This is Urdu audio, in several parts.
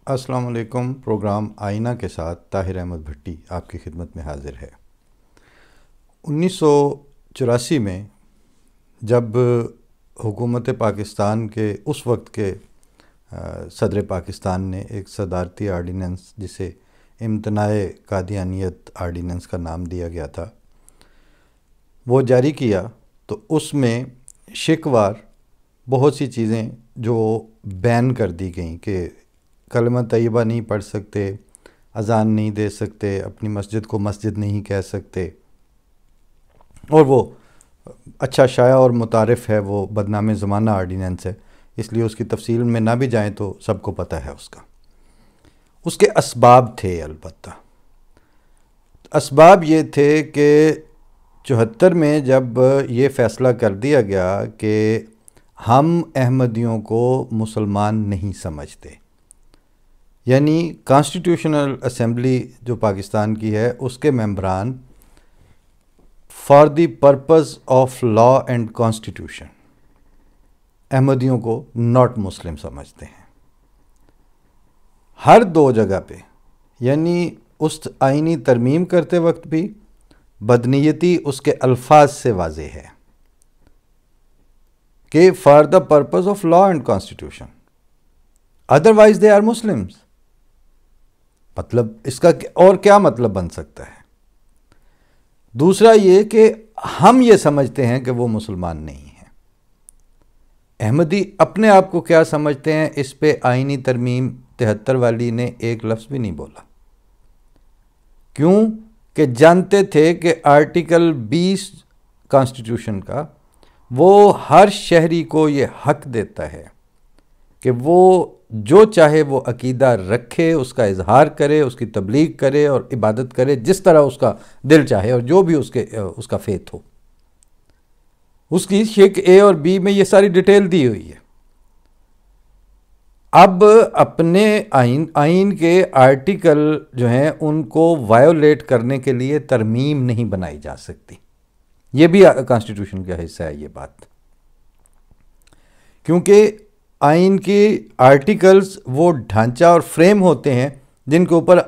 السلام علیکم۔ پروگرام آئینہ کے ساتھ طاہر احمد بھٹی آپ کی خدمت میں حاضر ہے۔ 1984 میں جب حکومت پاکستان کے اس وقت کے صدر پاکستان نے ایک صدارتی آرڈیننس جسے امتناع قادیانیت آرڈیننس کا نام دیا گیا تھا وہ جاری کیا، تو اس میں شکوار بہت سی چیزیں جو بین کر دی گئیں کہ کلمہ طیبہ نہیں پڑھ سکتے، اذان نہیں دے سکتے، اپنی مسجد کو مسجد نہیں کہہ سکتے، اور وہ اچھا شائع اور متعارف ہے، وہ بدنام زمانہ آرڈیننس ہے، اس لیے اس کی تفصیل میں نہ بھی جائیں تو سب کو پتہ ہے اس کے اسباب تھے۔ البتہ اسباب یہ تھے کہ 74 میں جب یہ فیصلہ کر دیا گیا کہ ہم احمدیوں کو مسلمان نہیں سمجھتے، یعنی کانسٹیٹیوشنل اسمبلی جو پاکستان کی ہے اس کے ممبران for the purpose of law and constitution احمدیوں کو ناٹ مسلم سمجھتے ہیں، ہر دو جگہ پہ، یعنی اس آئینی ترمیم کرتے وقت بھی بدنیتی اس کے الفاظ سے واضح ہے کہ for the purpose of law and constitution, otherwise they are Muslims. مطلب اس کا اور کیا مطلب بن سکتا ہے؟ دوسرا یہ کہ ہم یہ سمجھتے ہیں کہ وہ مسلمان نہیں ہیں۔ احمدی اپنے آپ کو کیا سمجھتے ہیں، اس پہ آئینی ترمیم 73 والی نے ایک لفظ بھی نہیں بولا۔ کیوں؟ کہ جانتے تھے کہ آرٹیکل 20 کانسٹیٹیوشن کا وہ ہر شہری کو یہ حق دیتا ہے کہ وہ جو چاہے وہ عقیدہ رکھے، اس کا اظہار کرے، اس کی تبلیغ کرے اور عبادت کرے جس طرح اس کا دل چاہے، اور جو بھی اس کا فیتھ ہو۔ اس کی شق اے اور بی میں یہ ساری ڈیٹیل دی ہوئی ہے۔ اب اپنے آئین کے آرٹیکل جو ہیں ان کو وائیولیٹ کرنے کے لیے ترمیم نہیں بنائی جا سکتی، یہ بھی کانسٹیٹیوشن کا حصہ ہے یہ بات، کیونکہ آئین کی آرٹیکلز وہ ڈھانچہ اور فریم ہوتے ہیں جن کے اوپر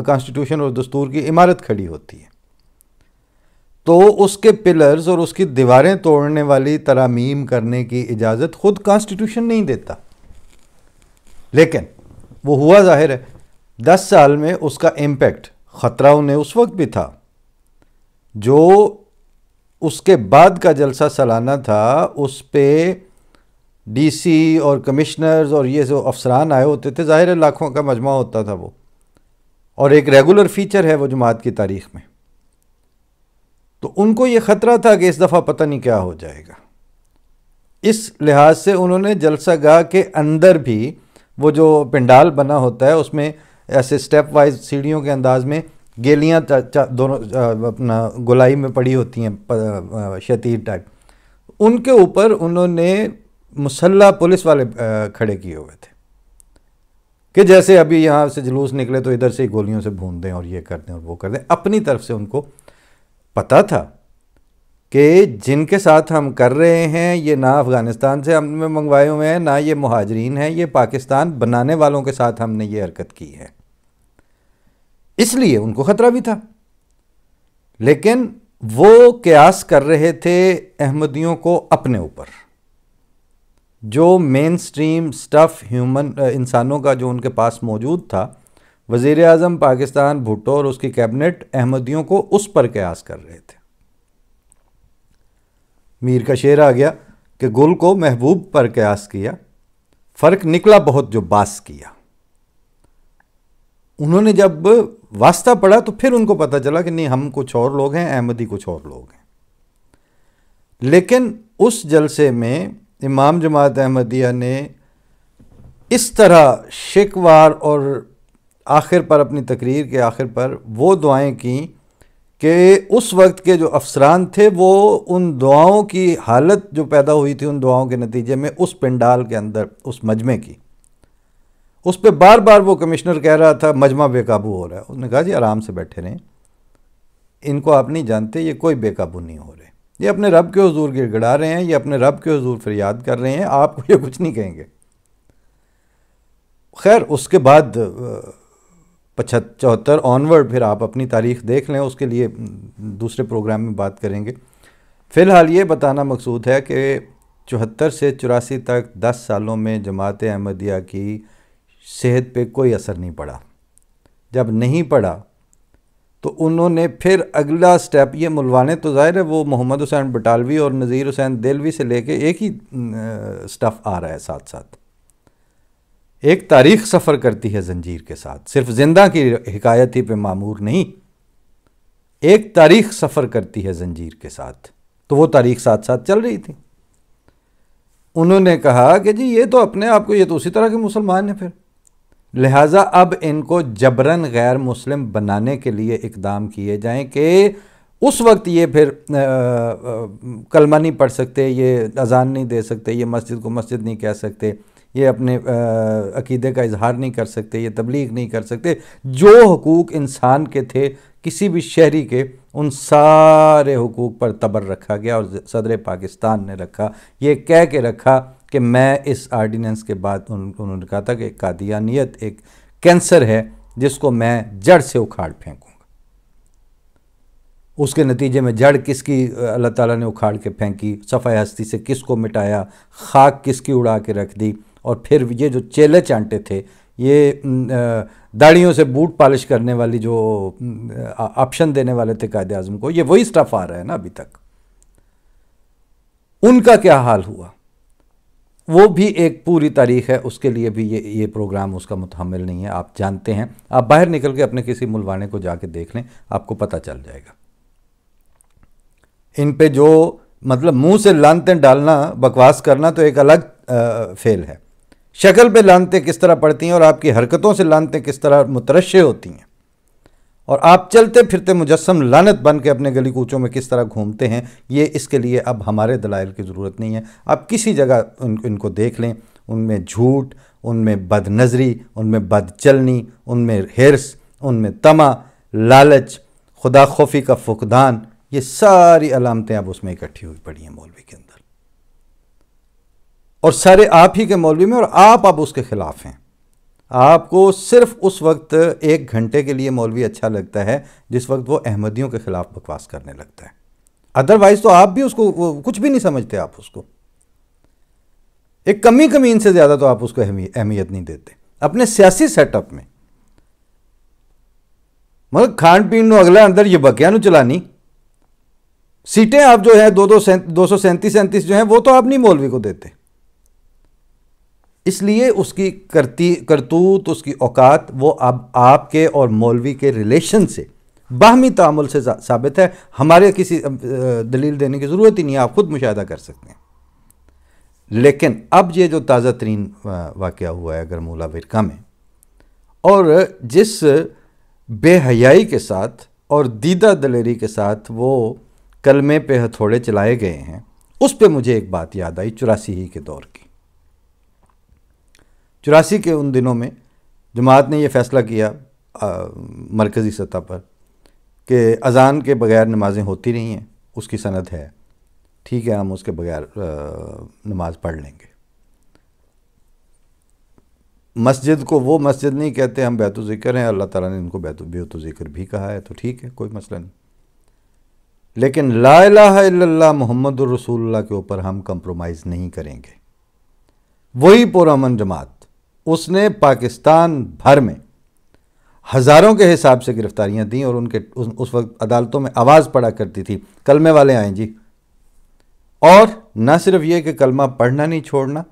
کانسٹیٹیوشن اور دستور کی عمارت کھڑی ہوتی ہے، تو اس کے پلرز اور اس کی دیواریں توڑنے والی ترامیم کرنے کی اجازت خود کانسٹیٹیوشن نہیں دیتا۔ لیکن وہ ہوا ظاہر ہے 10 سال میں اس کا امپیکٹ خطرہ انہیں اس وقت بھی تھا۔ جو اس کے بعد کا جلسہ سالانہ تھا اس پہ ڈی سی اور کمشنرز اور یہ جو افسران آئے ہوتے تھے، ظاہر ہے لاکھوں کا مجمع ہوتا تھا وہ، اور ایک ریگولر فیچر ہے وہ جماعت کی تاریخ میں، تو ان کو یہ خطرہ تھا کہ اس دفعہ پتہ نہیں کیا ہو جائے گا۔ اس لحاظ سے انہوں نے جلسہ گاہ کے اندر بھی وہ جو پنڈال بنا ہوتا ہے اس میں ایسے سٹیپ وائز سیڑھیوں کے انداز میں گیلیاں دونوں اپنا گولائی میں پڑی ہوتی ہیں شتیر ٹائپ، ان کے اوپر انہوں نے مسلح پولیس والے کھڑے کیے ہوئے تھے کہ جیسے ابھی یہاں سے جلوس نکلے تو ادھر سے ہی گولیوں سے بھون دیں اور یہ کر دیں اور وہ کر دیں۔ اپنی طرف سے ان کو پتہ تھا کہ جن کے ساتھ ہم کر رہے ہیں یہ نہ افغانستان سے ہم نے منگوائے ہوئے ہیں، نہ یہ مہاجرین ہیں، یہ پاکستان بنانے والوں کے ساتھ ہم نے یہ حرکت کی ہے، اس لیے ان کو خطرہ بھی تھا۔ لیکن وہ قیاس کر رہے تھے احمدیوں کو اپنے اوپر، جو مین سٹریم سٹف انسانوں کا جو ان کے پاس موجود تھا۔ وزیر اعظم پاکستان بھٹو اور اس کی کیبنٹ احمدیوں کو اس پر قیاس کر رہے تھے۔ میر کا شعر آ گیا کہ گل کو محبوب پر قیاس کیا، فرق نکلا بہت جو باس کیا۔ انہوں نے جب واسطہ پڑھا تو پھر ان کو پتہ چلا کہ نہیں، ہم کچھ اور لوگ ہیں، احمدی کچھ اور لوگ ہیں۔ لیکن اس جلسے میں امام جماعت احمدیہ نے اس طرح شکوار اور آخر پر اپنی تقریر کے آخر پر وہ دعائیں کیں کہ اس وقت کے جو افسران تھے وہ ان دعاؤں کی حالت جو پیدا ہوئی تھی ان دعاؤں کے نتیجے میں اس پنڈال کے اندر اس مجمع کی، اس پہ بار بار وہ کمشنر کہہ رہا تھا مجمع بے قابو ہو رہا ہے۔ انہوں نے کہا جی آرام سے بیٹھے رہیں، ان کو آپ نہیں جانتے، یہ کوئی بے قابو نہیں ہو رہے، یہ اپنے رب کے حضور گڑ گڑا رہے ہیں، یہ اپنے رب کے حضور فریاد کر رہے ہیں، آپ کو یہ کچھ نہیں کہیں گے۔ خیر اس کے بعد 74 آنورڈ پھر آپ اپنی تاریخ دیکھ لیں، اس کے لیے دوسرے پروگرام میں بات کریں گے۔ فی الحال یہ بتانا مقصود ہے کہ 74 سے 84 تک 10 سالوں میں جماعت احمدیہ کی صحت پہ کوئی اثر نہیں پڑا۔ جب نہیں پڑا تو انہوں نے پھر اگلا سٹیپ، یہ ملوانے تو ظاہر ہے وہ محمد حسین بٹالوی اور نذیر حسین دہلوی سے لے کے ایک ہی سٹف آ رہا ہے ساتھ ساتھ۔ ایک تاریخ سفر کرتی ہے زنجیر کے ساتھ، صرف زندہ کی حکایت ہی پہ معمور نہیں، ایک تاریخ سفر کرتی ہے زنجیر کے ساتھ، تو وہ تاریخ ساتھ ساتھ چل رہی تھی۔ انہوں نے کہا کہ جی یہ تو اپنے آپ کو، یہ تو اسی طرح کے مسلمان ہیں پھر، لہٰذا اب ان کو جبراً غیر مسلم بنانے کے لیے اقدام کیے جائیں کہ اس وقت یہ پھر کلمہ نہیں پڑھ سکتے، یہ اذان نہیں دے سکتے، یہ مسجد کو مسجد نہیں کہہ سکتے، یہ اپنے عقیدے کا اظہار نہیں کر سکتے، یہ تبلیغ نہیں کر سکتے۔ جو حقوق انسان کے تھے کسی بھی شہری کے، ان سارے حقوق پر تبر رکھا گیا، اور صدر پاکستان نے رکھا، یہ کہہ کے رکھا کہ میں اس آرڈیننس کے بعد انہوں نے کہا تھا کہ قادیانیت ایک کینسر ہے جس کو میں جڑ سے اکھاڑ پھینکوں گا۔ اس کے نتیجے میں جڑ کس کی اللہ تعالیٰ نے اکھاڑ کے پھینکی، صفحہ ہستی سے کس کو مٹایا، خاک کس کی اڑا کے رکھ دی، اور پھر یہ جو چیلے چانٹے تھے، یہ داڑھیوں سے بوٹ پالش کرنے والی جو آپشن دینے والے تھے قائد اعظم کو، یہ وہی سٹف آ رہا ہے نا ابھی تک۔ ان کا کیا حال ہوا، وہ بھی ایک پوری تاریخ ہے، اس کے لیے بھی یہ پروگرام اس کا متحمل نہیں ہے، آپ جانتے ہیں۔ آپ باہر نکل کے اپنے کسی ملوانے کو جا کے دیکھ لیں، آپ کو پتہ چل جائے گا۔ ان پہ جو مطلب منہ سے لانتیں ڈالنا، بکواس کرنا تو ایک الگ فعل ہے، شکل پہ لانتیں کس طرح پڑتی ہیں اور آپ کی حرکتوں سے لانتیں کس طرح مترشح ہوتی ہیں، اور آپ چلتے پھرتے مجسم لعنت بن کے اپنے گلی کوچوں میں کس طرح گھومتے ہیں، یہ اس کے لیے اب ہمارے دلائل کی ضرورت نہیں ہے۔ آپ کسی جگہ ان کو دیکھ لیں، ان میں جھوٹ، ان میں بد نظری، ان میں بد چلنی، ان میں حرص، ان میں طمع، لالچ، خدا خوفی کا فقدان، یہ ساری علامتیں اب اس میں اکٹھی ہوئی پڑی ہیں مولوی کے اندر، اور سارے آپ ہی کے مولوی میں، اور آپ اب اس کے خلاف ہیں۔ آپ کو صرف اس وقت 1 گھنٹے کے لیے مولوی اچھا لگتا ہے جس وقت وہ احمدیوں کے خلاف بکواس کرنے لگتا ہے، ادروائز تو آپ بھی اس کو کچھ بھی نہیں سمجھتے، آپ اس کو ایک کمی سے زیادہ تو آپ اس کو اہمیت نہیں دیتے اپنے سیاسی سیٹ اپ میں۔ مگر کھان پین نو اگلا اندر یہ بکیاں نو چلانی، سیٹیں آپ جو ہیں 237 جو ہیں وہ تو آپ نہیں مولوی کو دیتے، اس لیے اس کی کرتوت، اس کی اوقات، وہ اب آپ کے اور مولوی کے ریلیشن سے، باہمی تعامل سے ثابت ہے، ہمارے کسی دلیل دینے کی ضرورت ہی نہیں ہے، آپ خود مشاہدہ کر سکتے ہیں۔ لیکن اب یہ جو تازہ ترین واقعہ ہوا ہے گرمولا ورکا میں، اور جس بے حیائی کے ساتھ اور دیدہ دلیری کے ساتھ وہ کلمے پہ ہتھوڑے چلائے گئے ہیں، اس پہ مجھے ایک بات یاد آئی 84 ہی کے دور کی۔ 84 کے ان دنوں میں جماعت نے یہ فیصلہ کیا مرکزی سطح پر کہ اذان کے بغیر نمازیں ہوتی نہیں ہیں، اس کی سند ہے، ٹھیک ہے ہم اس کے بغیر نماز پڑھ لیں گے۔ مسجد کو وہ مسجد نہیں کہتے، ہم بیت الذکر ہیں، اللہ تعالیٰ نے ان کو بیت الذکر بھی کہا ہے، تو ٹھیک ہے کوئی مسئلہ نہیں، لیکن لا الہ الا اللہ محمد الرسول اللہ کے اوپر ہم کمپرومائز نہیں کریں گے۔ وہی پرامن جماعت، اس نے پاکستان بھر میں ہزاروں کے حساب سے گرفتاریاں دیں، اور ان کے اس وقت عدالتوں میں آواز پڑا کرتی تھی کلمے والے آئیں جی، اور نہ صرف یہ کہ کلمہ پڑھنا نہیں چھوڑنا،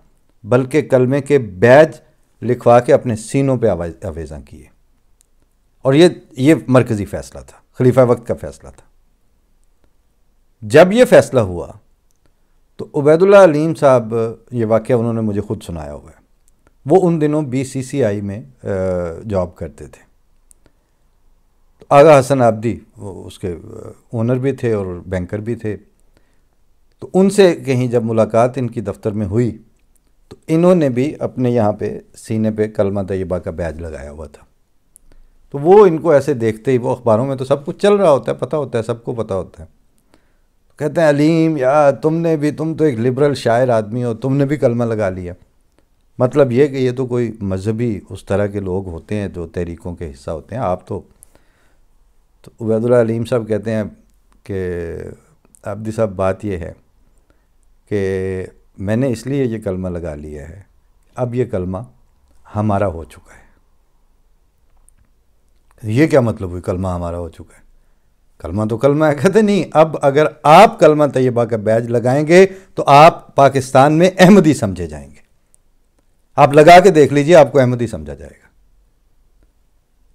بلکہ کلمے کے بیج لکھوا کے اپنے سینوں پہ آویزاں کیے، اور یہ مرکزی فیصلہ تھا، خلیفہ وقت کا فیصلہ تھا۔ جب یہ فیصلہ ہوا تو عبید اللہ علیم صاحب، یہ واقعہ انہوں نے مجھے خود سنایا ہوا ہے، وہ ان دنوں BCCI میں جاب کرتے تھے، آغا حسن عابدی اس کے اونر بھی تھے اور بینکر بھی تھے، تو ان سے کہیں جب ملاقات ان کی دفتر میں ہوئی تو انہوں نے بھی اپنے یہاں پہ سینے پہ کلمہ طیبہ کا بیج لگایا ہوا تھا، تو وہ ان کو ایسے دیکھتے ہی، وہ اخباروں میں تو سب کچھ چل رہا ہوتا ہے، پتہ ہوتا ہے، سب کو پتہ ہوتا ہے، کہتے ہیں علیم یار تم تو ایک لبرل شاعر آدمی ہو، تم نے بھی کلمہ لگا لیا۔ مطلب یہ کہ یہ تو کوئی مذہبی اس طرح کے لوگ ہوتے ہیں جو تحریکوں کے حصہ ہوتے ہیں. آپ تو عبید اللہ علیم صاحب کہتے ہیں کہ عبدی صاحب بات یہ ہے کہ میں نے اس لیے یہ کلمہ لگا لیا ہے، اب یہ کلمہ ہمارا ہو چکا ہے. یہ کیا مطلب ہوئی کلمہ ہمارا ہو چکا ہے؟ کلمہ تو کلمہ ہے. کہتے نہیں، اب اگر آپ کلمہ طیبہ کا بیج لگائیں گے تو آپ پاکستان میں احمدی سمجھے جائیں گے. آپ لگا کے دیکھ لیجئے، آپ کو احمدی سمجھا جائے گا.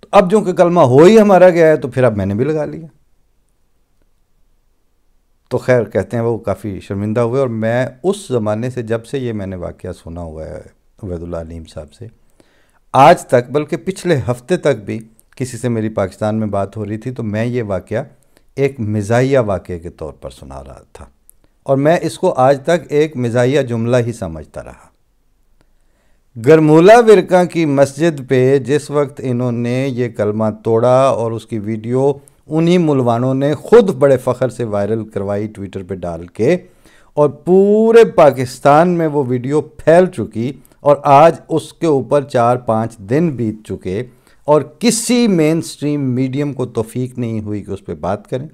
تو اب جو کہ کلمہ ہو ہی ہمارا گیا ہے تو پھر اب میں نے بھی لگا لیا. تو خیر کہتے ہیں وہ کافی شرمندہ ہوئے. اور میں اس زمانے سے، جب سے یہ میں نے واقعہ سنا ہوا ہے عبید اللہ علیم صاحب سے، آج تک، بلکہ پچھلے ہفتے تک بھی کسی سے میری پاکستان میں بات ہو رہی تھی تو میں یہ واقعہ ایک مزاحیہ واقعے کے طور پر سنا رہا تھا، اور میں اس کو آج تک ایک مزاحیہ جملہ ہی سمجھتا رہا. گرمولہ ورقہ کی مسجد پہ جس وقت انہوں نے یہ کلمہ توڑا اور اس کی ویڈیو انہی ملوانوں نے خود بڑے فخر سے وائرل کروائی ٹویٹر پہ ڈال کے، اور پورے پاکستان میں وہ ویڈیو پھیل چکی، اور آج اس کے اوپر 4-5 دن بیت چکے، اور کسی مین سٹریم میڈیم کو توفیق نہیں ہوئی کہ اس پہ بات کریں.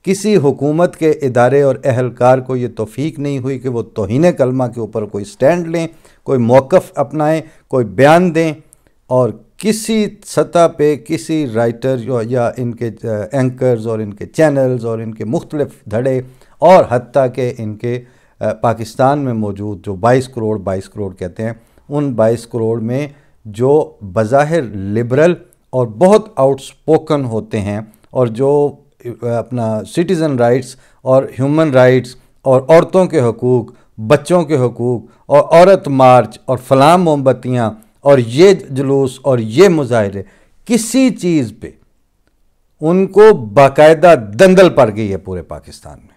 کسی حکومت کے ادارے اور اہلکار کو یہ توفیق نہیں ہوئی کہ وہ توہین کلمہ کے اوپر کوئی سٹینڈ لیں، کوئی موقف اپنائیں، کوئی بیان دیں. اور کسی سطح پہ کسی رائٹر یا ان کے اینکرز اور ان کے چینلز اور ان کے مختلف دھڑے، اور حتیٰ کہ ان کے پاکستان میں موجود جو 22 کروڑ کہتے ہیں، ان 22 کروڑ میں جو بظاہر لبرل اور بہت آؤٹ سپوکن ہوتے ہیں، اور جو اپنا سٹیزن رائٹس اور ہیومن رائٹس اور عورتوں کے حقوق، بچوں کے حقوق اور عورت مارچ اور فلاں موم بتیاں اور یہ جلوس اور یہ مظاہرے، کسی چیز پہ ان کو باقاعدہ دنگل پڑ گئی ہے پورے پاکستان میں.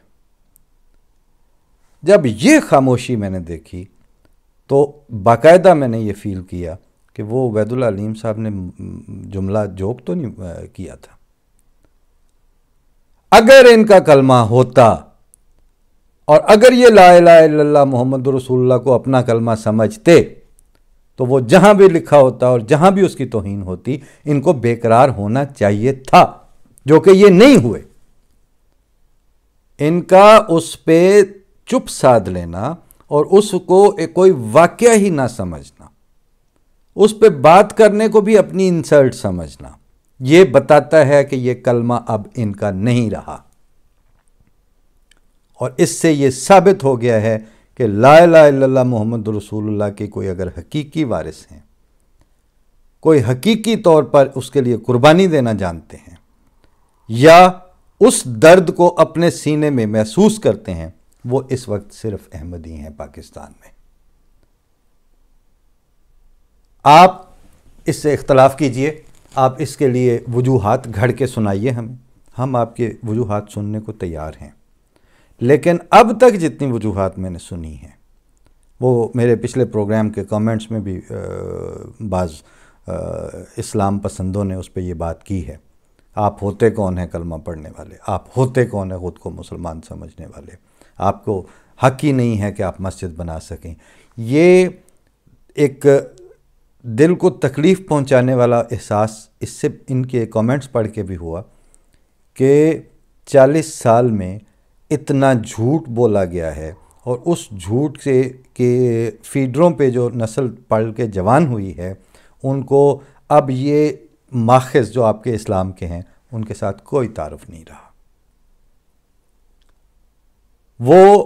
جب یہ خاموشی میں نے دیکھی تو باقاعدہ میں نے یہ فیل کیا کہ وہ عبید اللہ علیم صاحب نے جملہ جوک تو نہیں کیا تھا. اگر ان کا کلمہ ہوتا اور اگر یہ لا الہ الا اللہ محمد رسول اللہ کو اپنا کلمہ سمجھتے تو وہ جہاں بھی لکھا ہوتا اور جہاں بھی اس کی توہین ہوتی، ان کو بے قرار ہونا چاہیے تھا، جو کہ یہ نہیں ہوئے. ان کا اس پہ چپ سادھ لینا اور اس کو کوئی واقعہ ہی نہ سمجھنا، اس پہ بات کرنے کو بھی اپنی انسلٹ سمجھنا، یہ بتاتا ہے کہ یہ کلمہ اب ان کا نہیں رہا. اور اس سے یہ ثابت ہو گیا ہے کہ لا الہ الا اللہ محمد رسول اللہ کے کوئی اگر حقیقی وارث ہیں، کوئی حقیقی طور پر اس کے لیے قربانی دینا جانتے ہیں، یا اس درد کو اپنے سینے میں محسوس کرتے ہیں، وہ اس وقت صرف احمدی ہیں پاکستان میں. آپ اس سے اختلاف کیجئے، آپ اس کے لیے وجوہات گھڑ کے سنائیے ہمیں، ہم آپ کے وجوہات سننے کو تیار ہیں. لیکن اب تک جتنی وجوہات میں نے سنی ہیں، وہ میرے پچھلے پروگرام کے کامنٹس میں بھی بعض اسلام پسندوں نے اس پہ یہ بات کی ہے. آپ ہوتے کون ہیں کلمہ پڑھنے والے؟ آپ ہوتے کون ہیں خود کو مسلمان سمجھنے والے؟ آپ کو حق ہی نہیں ہے کہ آپ مسجد بنا سکیں. یہ ایک دل کو تکلیف پہنچانے والا احساس اس سے ان کے کامنٹس پڑھ کے بھی ہوا کہ 40 سال میں اتنا جھوٹ بولا گیا ہے، اور اس جھوٹ سے کہ فیڈروں پہ جو نسل پڑھ کے جوان ہوئی ہے، ان کو اب یہ ماخذ جو آپ کے اسلام کے ہیں ان کے ساتھ کوئی تعارف نہیں رہا. وہ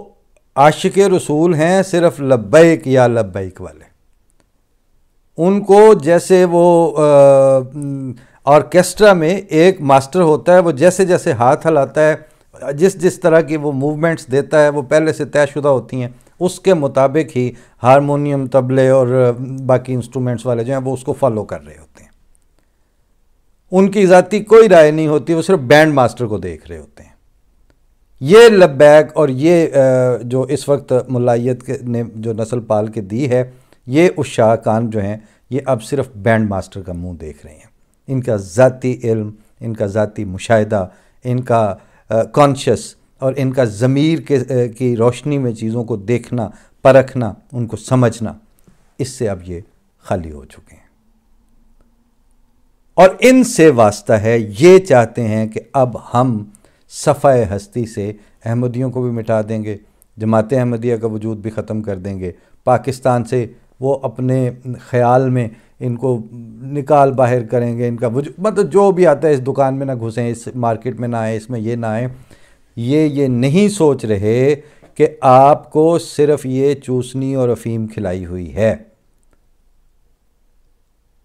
عاشق رسول ہیں صرف لبیک یا لبیک والے. ان کو جیسے وہ آرکیسٹرا میں ایک ماسٹر ہوتا ہے، وہ جیسے جیسے ہاتھ ہلاتا ہے، جس طرح کی وہ موومنٹس دیتا ہے، وہ پہلے سے طے شدہ ہوتی ہیں، اس کے مطابق ہی ہارمونیم، طبلے اور باقی انسٹرومنٹس والے جو ہیں وہ اس کو فالو کر رہے ہوتے ہیں. ان کی ذاتی کوئی رائے نہیں ہوتی، وہ صرف بینڈ ماسٹر کو دیکھ رہے ہوتے ہیں. یہ لبیک اور یہ جو اس وقت ملائیت نے جو نسل پال کے دی ہے، یہ عشاقان جو ہیں یہ اب صرف بینڈ ماسٹر کا منہ دیکھ رہے ہیں. ان کا ذاتی علم، ان کا ذاتی مشاہدہ، ان کا کانشس اور ان کا ضمیر کی روشنی میں چیزوں کو دیکھنا، پرکھنا، ان کو سمجھنا، اس سے اب یہ خالی ہو چکے ہیں، اور ان سے واسطہ ہے، یہ چاہتے ہیں کہ اب ہم صفحہ ہستی سے احمدیوں کو بھی مٹا دیں گے، جماعت احمدیہ کا وجود بھی ختم کر دیں گے، پاکستان سے وہ اپنے خیال میں ان کو نکال باہر کریں گے، ان کا وجود مطلب جو بھی آتا ہے اس دکان میں نہ گھسیں، اس مارکیٹ میں نہ آئیں، اس میں یہ نہ آئیں۔ یہ نہیں سوچ رہے کہ آپ کو صرف یہ چوسنی اور افیم کھلائی ہوئی ہے۔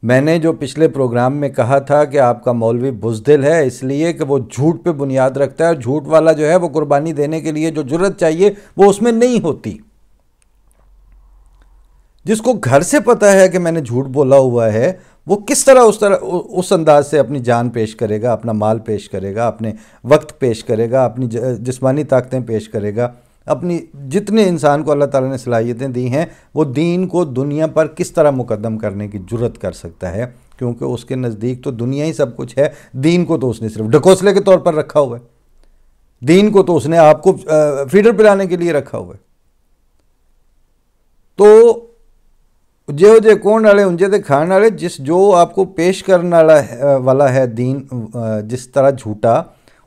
میں نے جو پچھلے پروگرام میں کہا تھا کہ آپ کا مولوی بزدل ہے اس لیے کہ وہ جھوٹ پہ بنیاد رکھتا ہے، اور جھوٹ والا جو ہے وہ قربانی دینے کے لیے جو جرت چاہیے وہ اس میں نہیں ہوتی۔ جس کو گھر سے پتا ہے کہ میں نے جھوٹ بولا ہوا ہے، وہ کس طرح اس انداز سے اپنی جان پیش کرے گا، اپنا مال پیش کرے گا، اپنے وقت پیش کرے گا، اپنی جسمانی طاقتیں پیش کرے گا، اپنی جتنے انسان کو اللہ تعالیٰ نے صلاحیتیں دی ہیں وہ دین کو دنیا پر کس طرح مقدم کرنے کی جرت کر سکتا ہے، کیونکہ اس کے نزدیک تو دنیا ہی سب کچھ ہے، دین کو تو اس نے صرف ڈھکوسلے کے طور پر رکھا ہوا ہے، دین کو تو اس نے آپ کو فیڈر پلانے کے لیے رکھا ہوا ہے۔ تو جے جے کون والے انجے تے کھان والے، جو آپ کو پیش کرنے والا ہے دین جس طرح جھوٹا،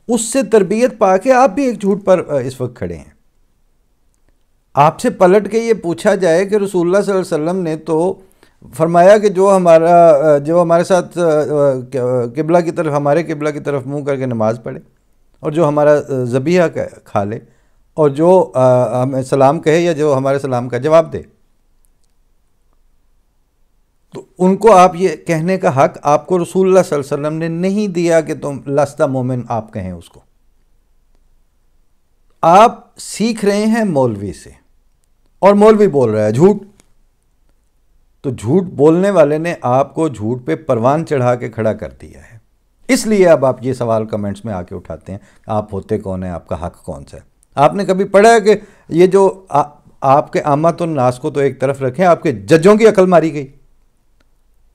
اس سے تربیت پا کے آپ بھی ایک جھوٹ پر اس وقت کھڑے ہیں۔ آپ سے پلٹ کے یہ پوچھا جائے کہ رسول اللہ صلی اللہ علیہ وسلم نے تو فرمایا کہ جو ہمارے ساتھ قبلہ کی طرف، ہمارے قبلہ کی طرف منہ کر کے نماز پڑھے، اور جو ہمارا ذبیحہ کھا لے، اور جو ہمیں سلام کہے یا جو ہمارے سلام کا جواب دے، تو ان کو آپ یہ کہنے کا حق آپ کو رسول اللہ صلی اللہ علیہ وسلم نے نہیں دیا کہ تم لستہ مومن آپ کہیں اس کو۔ آپ سیکھ رہے ہیں مولوی سے، اور مولوی بول رہا ہے جھوٹ، تو جھوٹ بولنے والے نے آپ کو جھوٹ پہ پروان چڑھا کے کھڑا کر دیا ہے۔ اس لیے اب آپ یہ سوال کمنٹس میں آ کے اٹھاتے ہیں، آپ ہوتے کون ہیں، آپ کا حق کون سا ہے؟ آپ نے کبھی پڑھا ہے کہ یہ جو آپ کے عامت الناس کو تو ایک طرف رکھیں، آپ کے ججوں کی عقل ماری گئی؟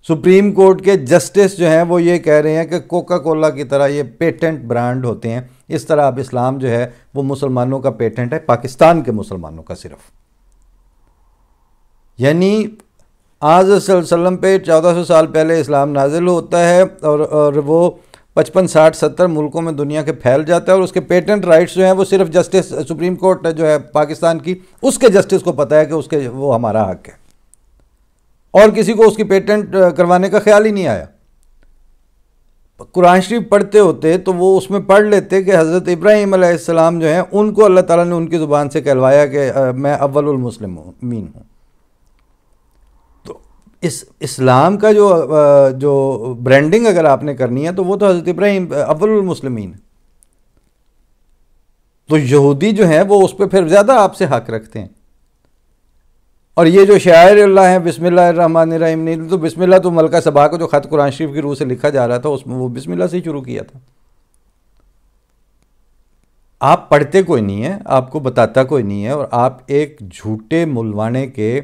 سپریم کورٹ کے جسٹس جو ہیں وہ یہ کہہ رہے ہیں کہ کوکا کولا کی طرح یہ پیٹنٹ برانڈ ہوتے ہیں، اس طرح اب اسلام جو ہے وہ مسلمانوں کا پیٹنٹ ہے، پاکستان کے مسلمانوں کا صرف۔ یعنی آج صلی اللہ علیہ وسلم پہ 1400 سال پہلے اسلام نازل ہوتا ہے، اور وہ 55 60 70 ملکوں میں دنیا کے پھیل جاتا ہے، اور اس کے پیٹنٹ رائٹس جو ہیں وہ صرف جسٹس سپریم کورٹ جو ہے پاکستان کی، اس کے جسٹس کو پتہ ہے کہ وہ ہمارا حق ہے، اور کسی کو اس کی پیٹنٹ کروانے کا خیال ہی نہیں آیا۔ قرآن شریف پڑھتے ہوتے تو وہ اس میں پڑھ لیتے کہ حضرت ابراہیم علیہ السلام جو ہیں ان کو اللہ تعالیٰ نے ان کی زبان سے کہلوایا کہ میں اول المسلمین ہوں۔ تو اسلام کا جو برانڈنگ اگر آپ نے کرنی ہے تو وہ تو حضرت ابراہیم اول المسلمین، تو یہودی جو ہیں وہ اس پہ پھر زیادہ آپ سے حق رکھتے ہیں۔ اور یہ جو شاعر اللہ ہیں بسم اللہ الرحمن الرحیم، نہیں تو بسم اللہ تو ملکہ سبا کو جو خط قرآن شریف کی روح سے لکھا جا رہا تھا اس میں وہ بسم اللہ سے ہی شروع کیا تھا۔ آپ پڑھتے کوئی نہیں ہے، آپ کو بتاتا کوئی نہیں ہے، اور آپ ایک جھوٹے ملوانے کے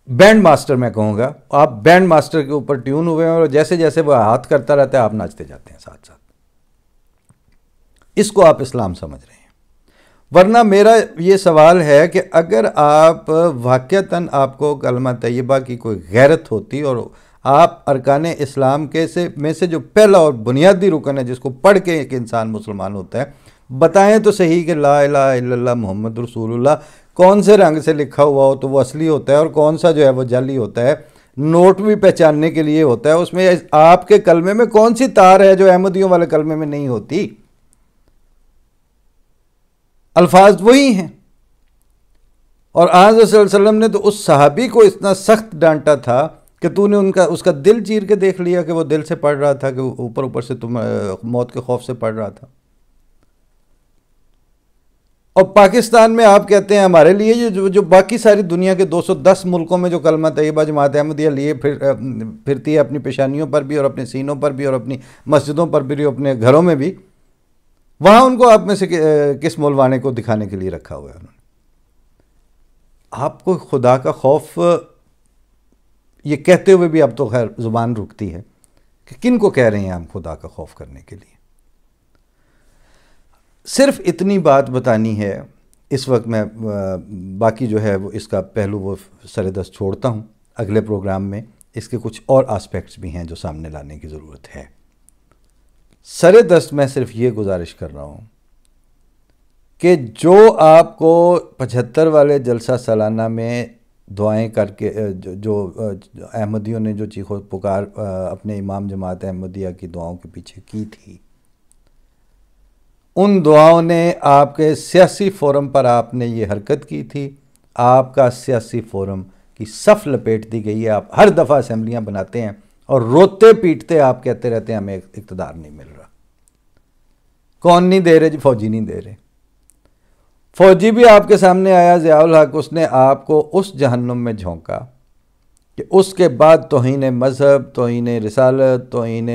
بینڈ ماسٹر میں کہوں گا، آپ بینڈ ماسٹر کے اوپر ٹیون ہوئے ہیں، اور جیسے جیسے وہ ہاتھ کرتا رہتا ہے آپ ناچتے جاتے ہیں ساتھ ساتھ۔ اس کو آپ اسلام سمجھ رہے ہیں۔ ورنہ میرا یہ سوال ہے کہ اگر آپ واقعتاً آپ کو کلمہ طیبہ کی کوئی غیرت ہوتی، اور آپ ارکان اسلام میں سے جو پہلا اور بنیادی رکن ہے جس کو پڑھ کے ایک انسان مسلمان ہوتا ہے، بتائیں تو صحیح کہ لا الہ الا اللہ محمد رسول اللہ کون سے رنگ سے لکھا ہوا ہو تو وہ اصلی ہوتا ہے، اور کون سا جو ہے وہ جعلی ہوتا ہے، نوٹ بھی پہچاننے کے لیے ہوتا ہے، اس میں آپ کے کلمے میں کون سی تار ہے جو احمدیوں والے کلمے میں نہیں ہوتی؟ الفاظ وہی ہیں۔ اور آج صلی اللہ علیہ وسلم نے تو اس صحابی کو اتنا سخت ڈانٹا تھا کہ تو نے اس کا دل چیر کے دیکھ لیا کہ وہ دل سے پڑھ رہا تھا، کہ اوپر سے تم موت کے خوف سے پڑھ رہا تھا۔ اور پاکستان میں آپ کہتے ہیں ہمارے لیے یہ جو باقی ساری دنیا کے 210 ملکوں میں جو کلمہ طیبہ جماعت احمدیہ لیے پھرتی ہے اپنی پیشانیوں پر بھی، اور اپنے سینوں پر بھی، اور اپنی مسجدوں پر بھی، اور اپنے گھروں میں بھی، وہاں ان کو آپ میں سے کس مولوانے کو دکھانے کے لیے رکھا ہوا ہے انہوں نے؟ آپ کو خدا کا خوف یہ کہتے ہوئے بھی اب تو خیر زبان رکتی ہے کہ کن کو کہہ رہے ہیں ہم خدا کا خوف کرنے کے لیے؟ صرف اتنی بات بتانی ہے اس وقت میں باقی جو ہے وہ اس کا پہلو وہ سر دست چھوڑتا ہوں. اگلے پروگرام میں اس کے کچھ اور آسپیکٹس بھی ہیں جو سامنے لانے کی ضرورت ہے. سر دست میں صرف یہ گزارش کر رہا ہوں کہ جو آپ کو 75 والے جلسہ سالانہ میں دعائیں کر کے جو احمدیوں نے جو چیخ و پکار اپنے امام جماعت احمدیہ کی دعاؤں کے پیچھے کی تھی، ان دعاؤں نے آپ کے سیاسی فورم پر آپ نے یہ حرکت کی تھی. آپ کا سیاسی فورم کی صف لپیٹ دی گئی ہے. آپ ہر دفعہ اسمبلیاں بناتے ہیں اور روتے پیٹتے آپ کہتے رہتے ہیں ہمیں اقتدار نہیں مل رہا. کون نہیں دے رہے جی؟ فوجی نہیں دے رہے. فوجی بھی آپ کے سامنے آیا ضیاء الحق، اس نے آپ کو اس جہنم میں جھونکا کہ اس کے بعد توہین مذہب، توہین رسالت، توہین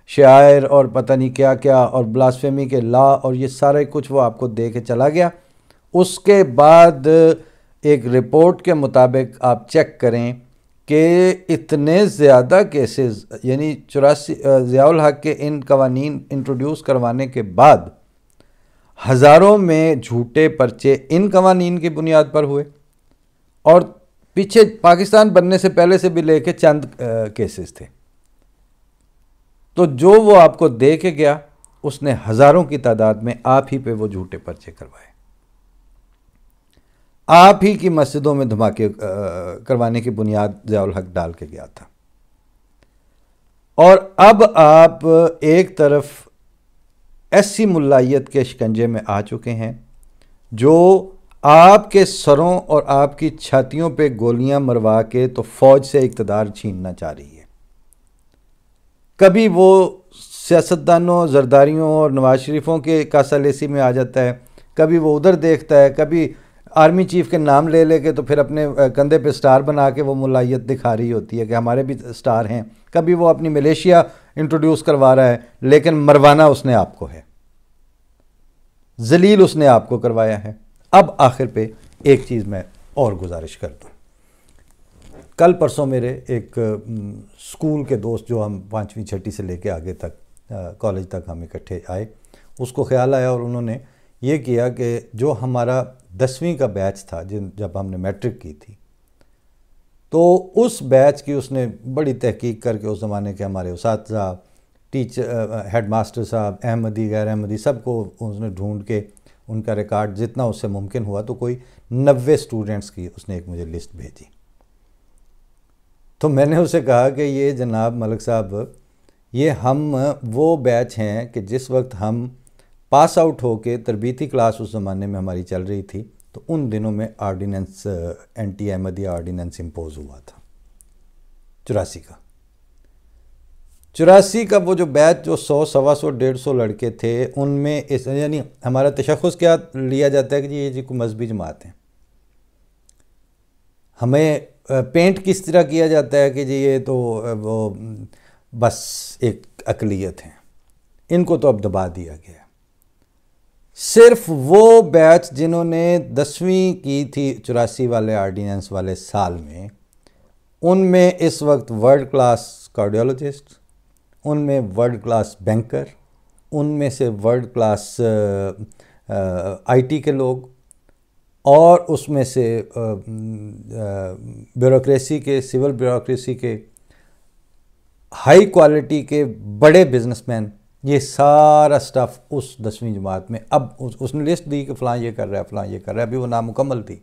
شعائر اور پتہ نہیں کیا کیا اور بلاسفیمی کے لا اور یہ سارے کچھ وہ آپ کو دے کے چلا گیا. اس کے بعد ایک رپورٹ کے مطابق آپ چیک کریں کہ اتنے زیادہ کیسز، یعنی 84 ضیاء الحق کے ان قوانین انٹروڈیوس کروانے کے بعد ہزاروں میں جھوٹے پرچے ان قوانین کی بنیاد پر ہوئے، اور پیچھے پاکستان بننے سے پہلے سے بھی لے کے چند کیسز تھے. تو جو وہ آپ کو دے کے گیا اس نے ہزاروں کی تعداد میں آپ ہی پہ وہ جھوٹے پرچے کروائے، آپ ہی کی مسجدوں میں دھماکے کروانے کی بنیاد ضیاء الحق ڈال کے گیا تھا. اور اب آپ ایک طرف ایسی ملائیت کے شکنجے میں آ چکے ہیں جو آپ کے سروں اور آپ کی چھاتیوں پہ گولیاں مروا کے تو فوج سے اقتدار چھیننا چاہ رہی ہے. کبھی وہ سیاستدانوں، زرداریوں اور نواز شریفوں کے کاسا لیسی میں آ جاتا ہے، کبھی وہ ادھر دیکھتا ہے، کبھی آرمی چیف کے نام لے لے کے تو پھر اپنے کندھے پہ سٹار بنا کے وہ ملائیت دکھا رہی ہوتی ہے کہ ہمارے بھی سٹار ہیں. کبھی وہ اپنی ملیشیا انٹروڈیوس کروا رہا ہے، لیکن مروانا اس نے آپ کو ہے، ذلیل اس نے آپ کو کروایا ہے. اب آخر پہ ایک چیز میں اور گزارش کر دوں. کل پرسوں میرے ایک اسکول کے دوست جو ہم 5ویں 6ٹی سے لے کے آگے تک کالج تک ہم اکٹھے آئے، اس کو خیال آیا اور انہوں نے یہ کیا کہ جو ہمارا 10ویں کا بیچ تھا جب ہم نے میٹرک کی تھی، تو اس بیچ کی اس نے بڑی تحقیق کر کے اس زمانے کے ہمارے اساتذہ، ٹیچر، ہیڈ ماسٹر صاحب، احمدی غیر احمدی سب کو اس نے ڈھونڈ کے ان کا ریکارڈ جتنا اس سے ممکن ہوا تو کوئی 90 اسٹوڈنٹس کی اس نے ایک مجھے لسٹ بھیجی. تو میں نے اسے کہا کہ یہ جناب ملک صاحب، یہ ہم وہ بیچ ہیں کہ جس وقت ہم پاس آؤٹ ہو کے تربیتی کلاس اس زمانے میں ہماری چل رہی تھی تو ان دنوں میں ordinance, anti Ahmadiyya ordinance impose ہوا تھا 84 کا. 84 کا وہ جو بیچ جو 100، 125، 150 لڑکے تھے، ان میں یعنی ہمارا تشخص کیا لیا جاتا ہے کہ یہ جی کوئی مذہبی جماعت ہیں. ہمیں پینٹ کس طرح کیا جاتا ہے کہ جی یہ تو وہ بس ایک اقلیت ہیں، ان کو تو اب دبا دیا گیا. صرف وہ بیچ جنہوں نے 10ویں کی تھی 84 والے آرڈیننس والے سال میں، ان میں اس وقت ورلڈ کلاس کارڈیولوجسٹ، ان میں ورلڈ کلاس بینکر، ان میں سے ورلڈ کلاس آئی ٹی کے لوگ، اور اس میں سے بیوروکریسی کے، سول بیوروکریسی کے، ہائی کوالٹی کے بڑے بزنس مین، یہ سارا سٹف اس 10ویں جماعت میں. اب اس نے لسٹ دی کہ فلاں یہ کر رہا ہے، فلاں یہ کر رہا ہے، ابھی وہ نامکمل تھی.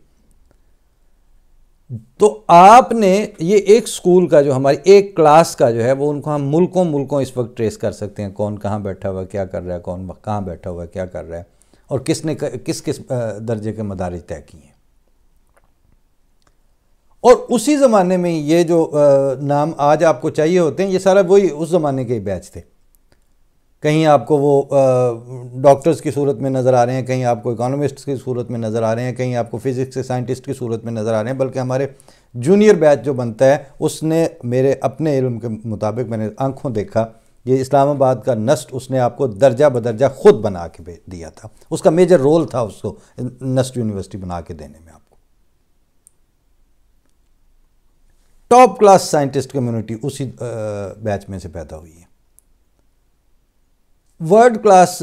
تو آپ نے یہ ایک سکول کا جو ہماری ایک کلاس کا جو ہے وہ ان کو ہم ملکوں اس وقت ٹریس کر سکتے ہیں، کون کہاں بیٹھا ہوا ہے، کیا کر رہا ہے، کون کہاں بیٹھا ہوا ہے، کیا کر رہا ہے، اور کس نے کس درجے کے مدارج طے کیے ہیں. اور اسی زمانے میں یہ جو نام آج آپ کو چاہیے ہوتے ہیں، یہ سارا وہی اس زمانے کے بیچ تھے. کہیں آپ کو وہ ڈاکٹرز کی صورت میں نظر آ رہے ہیں، کہیں آپ کو اکانومسٹس کی صورت میں نظر آ رہے ہیں، کہیں آپ کو فزکس کے سائنٹسٹ کی صورت میں نظر آ رہے ہیں. بلکہ ہمارے جونیئر بیچ جو بنتا ہے اس نے میرے اپنے علم کے مطابق، میں نے آنکھوں دیکھا، یہ اسلام آباد کا نسٹ اس نے آپ کو درجہ بدرجہ خود بنا کے دیا تھا. اس کا میجر رول تھا اس کو نسٹ یونیورسٹی بنا کے دینے میں. آپ کو ٹاپ کلاس سائنٹسٹ کمیونٹی اسی بیچ میں سے پیدا ہوئی ہے. ورلڈ کلاس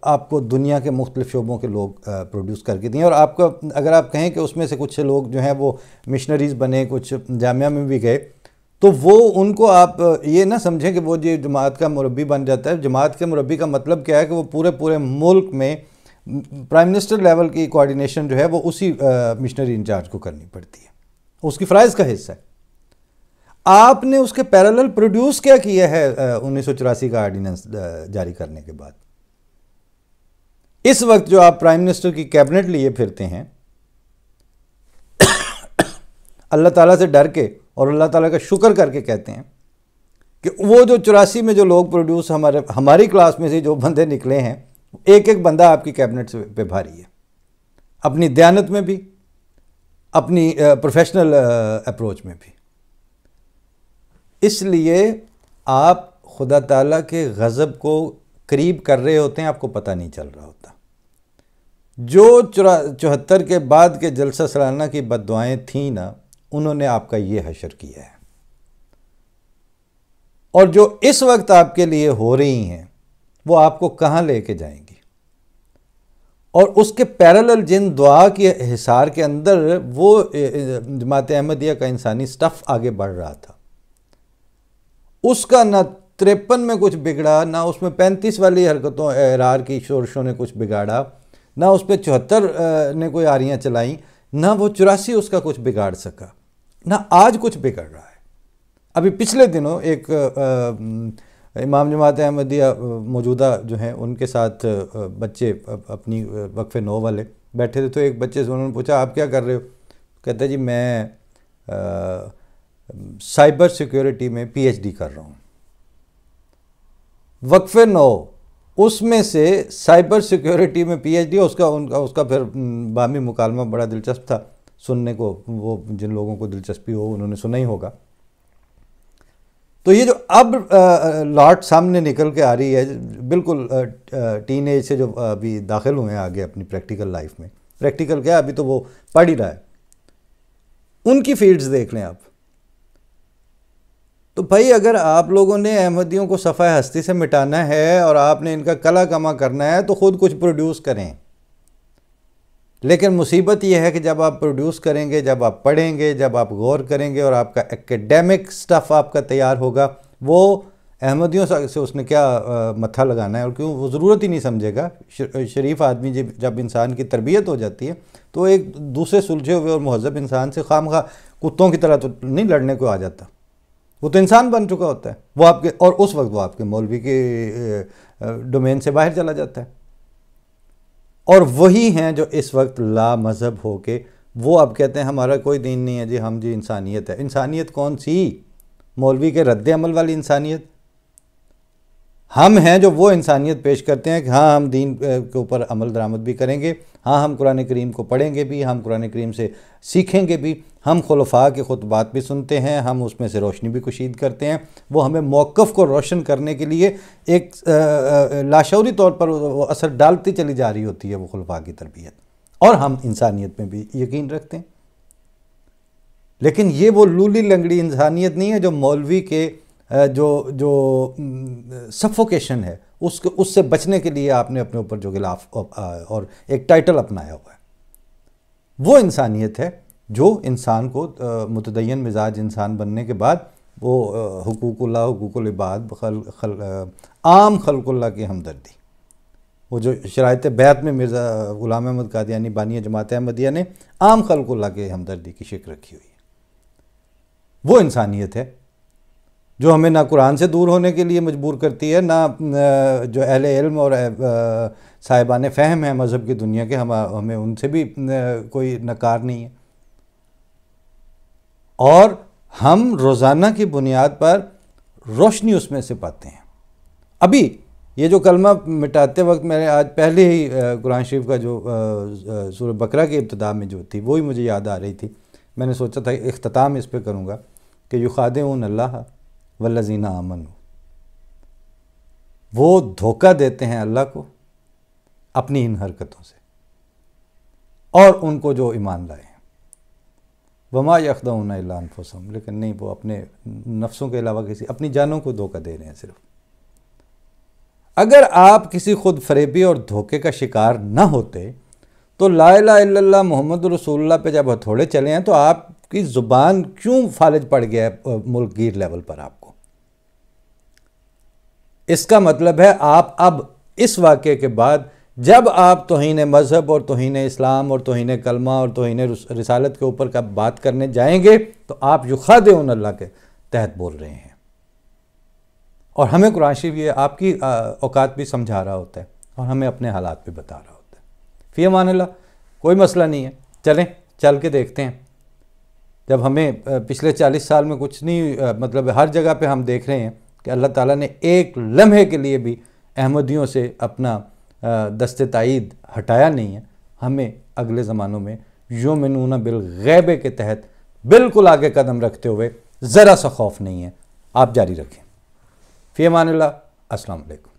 آپ کو دنیا کے مختلف شعبوں کے لوگ پروڈیوس کر کے دیں، اور آپ کا اگر آپ کہیں کہ اس میں سے کچھ لوگ جو ہیں وہ مشنریز بنے، کچھ جامعہ میں بھی گئے، تو وہ ان کو آپ یہ نہ سمجھیں کہ وہ جماعت کا مربی بن جاتا ہے۔ جماعت کے مربی کا مطلب کیا ہے کہ وہ پورے ملک میں پرائم منسٹر لیول کی کوارڈینیشن جو ہے وہ اسی مشنری انچارج کو کرنی پڑتی ہے، اس کی فرائض کا حصہ ہے۔ آپ نے اس کے پیرالل پروڈیوس کیا ہے 1984 کا آرڈیننس جاری کرنے کے بعد؟ اس وقت جو آپ پرائم منسٹر کی کیبنٹ لیے پھرتے ہیں، اللہ تعالیٰ سے ڈر کے اور اللہ تعالیٰ کا شکر کر کے کہتے ہیں کہ وہ جو 84 میں جو لوگ پروڈیوس ہماری کلاس میں سے جو بندے نکلے ہیں، ایک بندہ آپ کی کیبنٹ پہ بھاری ہے، اپنی دیانت میں بھی، اپنی پروفیشنل اپروچ میں بھی۔ اس لیے آپ خدا تعالیٰ کے غضب کو قریب کر رہے ہوتے ہیں، آپ کو پتہ نہیں چل رہا ہوتا۔ جو 74 کے بعد کے جلسہ سالانہ کی بد دعائیں تھیں نا، انہوں نے آپ کا یہ حشر کیا ہے، اور جو اس وقت آپ کے لیے ہو رہی ہیں وہ آپ کو کہاں لے کے جائیں گی؟ اور اس کے پیرالل جن دعا کے حصار کے اندر وہ جماعت احمدیہ کا انسانی سٹف آگے بڑھ رہا تھا، اس کا نہ 53 میں کچھ بگڑا، نہ اس میں 35 والی حرکتوں احرار کی شورشوں نے کچھ بگاڑا، نہ اس پہ 74 نے کوئی آریاں چلائیں، نہ وہ 84 اس کا کچھ بگاڑ سکا، نہ آج کچھ بگڑ رہا ہے۔ ابھی پچھلے دنوں ایک امام جماعت احمدیہ موجودہ جو ہیں ان کے ساتھ بچے اپنی وقف نو والے بیٹھے تھے، تو ایک بچے سے انہوں نے پوچھا آپ کیا کر رہے ہو؟ کہتا ہے جی میں سائبر سیکیورٹی میں پی ایچ ڈی کر رہا ہوں۔ وقف نو اس میں سے سائبر سیکیورٹی میں پی ایچ ڈی، اس کا پھر باہمی مکالمہ بڑا دلچسپ تھا سننے کو، وہ جن لوگوں کو دلچسپی ہو انہوں نے سنا ہی ہوگا۔ تو یہ جو اب لاٹ سامنے نکل کے آ رہی ہے، بالکل ٹین ایج سے جو ابھی داخل ہوئے ہیں آگے اپنی پریکٹیکل لائف میں، پریکٹیکل کیا ابھی تو وہ پڑھ ہی رہا ہے، ان کی فیلڈز دیکھ لیں آپ۔ تو بھائی اگر آپ لوگوں نے احمدیوں کو صفحہ ہستی سے مٹانا ہے اور آپ نے ان کا کلا کما کرنا ہے تو خود کچھ پروڈیوس کریں، لیکن مصیبت یہ ہے کہ جب آپ پروڈیوس کریں گے، جب آپ پڑھیں گے، جب آپ غور کریں گے اور آپ کا ایکیڈیمک سٹف آپ کا تیار ہوگا، وہ احمدیوں سے اس نے کیا متھا لگانا ہے، اور کیوں وہ ضرورت ہی نہیں سمجھے گا۔ شریف آدمی جب انسان کی تربیت ہو جاتی ہے تو ایک دوسرے سلجھے ہوئے اور مہذب انسان سے خواہ کتوں کی طرح تو نہیں لڑنے کو آ جاتا، وہ تو انسان بن چکا ہوتا ہے، وہ آپ کے، اور اس وقت وہ آپ کے مولوی کے ڈومین سے باہر چلا جاتا ہے۔ اور وہی ہیں جو اس وقت لا مذہب ہو کے وہ اب کہتے ہیں ہمارا کوئی دین نہیں ہے جی، ہم جی انسانیت ہے۔ انسانیت کون سی؟ مولوی کے رد عمل والی انسانیت؟ ہم ہیں جو وہ انسانیت پیش کرتے ہیں کہ ہاں ہم دین کے اوپر عمل درآمد بھی کریں گے، ہاں ہم قرآن کریم کو پڑھیں گے بھی، ہم قرآن کریم سے سیکھیں گے بھی، ہم خلفاء کے خطبات بھی سنتے ہیں، ہم اس میں سے روشنی بھی کشید کرتے ہیں۔ وہ ہمیں موقف کو روشن کرنے کے لیے ایک لاشعوری طور پر وہ اثر ڈالتی چلی جا رہی ہوتی ہے وہ خلفاء کی تربیت، اور ہم انسانیت میں بھی یقین رکھتے ہیں۔ لیکن یہ وہ لولی لنگڑی انسانیت نہیں ہے جو مولوی کے جو سفوکیشن ہے، اس سے بچنے کے لیے آپ نے اپنے اوپر جو غلاف اور ایک ٹائٹل اپنایا ہوا ہے، وہ انسانیت ہے جو انسان کو متدین مزاج انسان بننے کے بعد وہ حقوق اللہ، حقوق العباد، عام خلق اللہ کی ہمدردی، وہ جو شرائط بیعت میں مرزا غلام احمد قادیانی بانی جماعت احمدیہ نے عام خلق اللہ کی ہمدردی کی شکل رکھی ہوئی ہے، وہ انسانیت ہے جو ہمیں نہ قرآن سے دور ہونے کے لیے مجبور کرتی ہے، نہ جو اہل علم اور صاحبان فہم ہیں مذہب کی دنیا کے، ہمیں ان سے بھی کوئی نکار نہیں ہے۔ اور ہم روزانہ کی بنیاد پر روشنی اس میں سے پاتے ہیں۔ ابھی یہ جو کلمہ مٹاتے وقت میں نے آج پہلے ہی قرآن شریف کا جو سورہ بقرہ کی ابتدا میں جو تھی وہی مجھے یاد آ رہی تھی، میں نے سوچا تھا اختتام اس پہ کروں گا کہ یخادعون اللہ والذین آمنوا، وہ دھوکہ دیتے ہیں اللہ کو اپنی ان حرکتوں سے اور ان کو جو ایمان لائے ہیں۔ وما یخدعون الا انفسہم، لیکن نہیں، وہ اپنے نفسوں کے علاوہ کسی اپنی جانوں کو دھوکہ دے رہے ہیں صرف۔ اگر آپ کسی خود فریبی اور دھوکے کا شکار نہ ہوتے تو لا الہ الا اللہ محمد رسول اللہ پہ جب ہتھوڑے چلے ہیں تو آپ کی زبان کیوں فالج پڑ گیا ہے ملک گیر لیول پر آپ کو؟ اس کا مطلب ہے آپ اب اس واقعے کے بعد جب آپ توہین مذہب اور توہین اسلام اور توہین کلمہ اور توہین رسالت کے اوپر کا بات کرنے جائیں گے تو آپ یخادعون اللہ کے تحت بول رہے ہیں، اور ہمیں قرآن شریف یہ آپ کی اوقات بھی سمجھا رہا ہوتا ہے اور ہمیں اپنے حالات بھی بتا رہا ہوتا ہے۔ فی امان اللہ، کوئی مسئلہ نہیں ہے، چلیں چل کے دیکھتے ہیں۔ جب ہمیں پچھلے 40 سال میں کچھ نہیں، مطلب ہر جگہ پہ ہم دیکھ رہے ہیں کہ اللہ تعالیٰ نے ایک لمحے کے لیے بھی احمدیوں سے اپنا دست تائید ہٹایا نہیں ہے، ہمیں اگلے زمانوں میں یؤمنون بالغیب کے تحت بالکل آگے قدم رکھتے ہوئے ذرا سا خوف نہیں ہے۔ آپ جاری رکھیں۔ فی امان اللہ، السلام علیکم۔